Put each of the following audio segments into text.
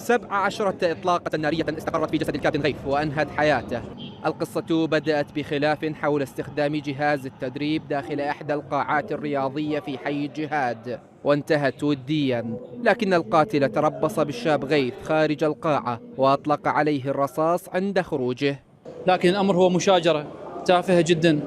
17 إطلاقة نارية استقرت في جسد الكابتن غيث وأنهت حياته. القصة بدأت بخلاف حول استخدام جهاز التدريب داخل إحدى القاعات الرياضية في حي الجهاد، وانتهت وديا، لكن القاتل تربص بالشاب غيث خارج القاعة وأطلق عليه الرصاص عند خروجه. لكن الأمر هو مشاجرة تافهة جدا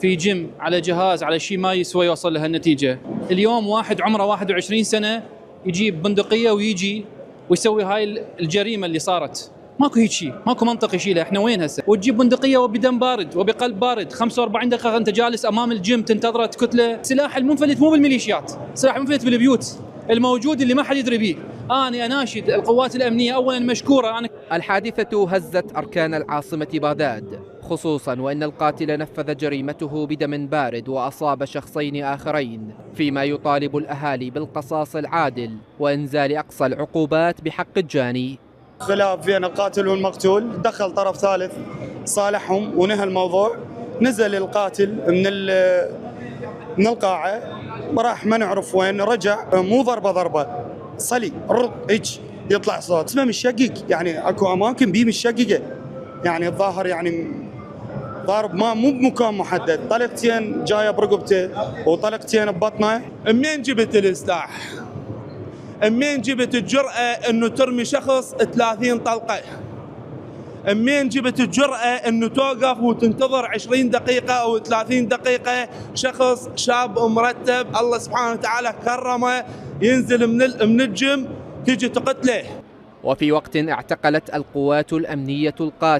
في جيم على جهاز على شيء ما يسوى يوصل لهالنتيجة. اليوم واحد عمره 21 سنة يجيب بندقية ويجي ويسوي هاي الجريمة اللي صارت. ماكو هيك شيء، ماكو منطق يشيله. احنا وين هسه؟ وتجيب بندقية وبدم بارد وبقلب بارد 45 دقيقة انت جالس امام الجيم تنتظره كتلة. سلاح المنفلت مو بالميليشيات، سلاح المنفلت بالبيوت الموجود اللي ما حد يدري به. أنا أناشد القوات الأمنية أولا مشكورة. الحادثة هزت أركان العاصمة بغداد، خصوصا وأن القاتل نفذ جريمته بدم بارد وأصاب شخصين آخرين، فيما يطالب الأهالي بالقصاص العادل وإنزال أقصى العقوبات بحق الجاني. خلاف بين القاتل والمقتول، دخل طرف ثالث صالحهم ونهى الموضوع. نزل القاتل من القاعة، راح ما نعرف وين، رجع مو ضربة صلي هيك يطلع صوت اسمه مشقق. يعني اكو اماكن بيه مشققه، يعني الظاهر يعني ضارب ما مو بمكان محدد، طلقتين جايه برقبته وطلقتين ببطنه. منين جبت السلاح؟ منين جبت الجرأة انه ترمي شخص 30 طلقة؟ منين جبت الجرأة انه توقف وتنتظر 20 دقيقة او 30 دقيقة شخص شاب مرتب الله سبحانه وتعالى كرمه ينزل من الجيم تيجي تقتله؟ وفي وقت اعتقلت القوات الأمنية القاتل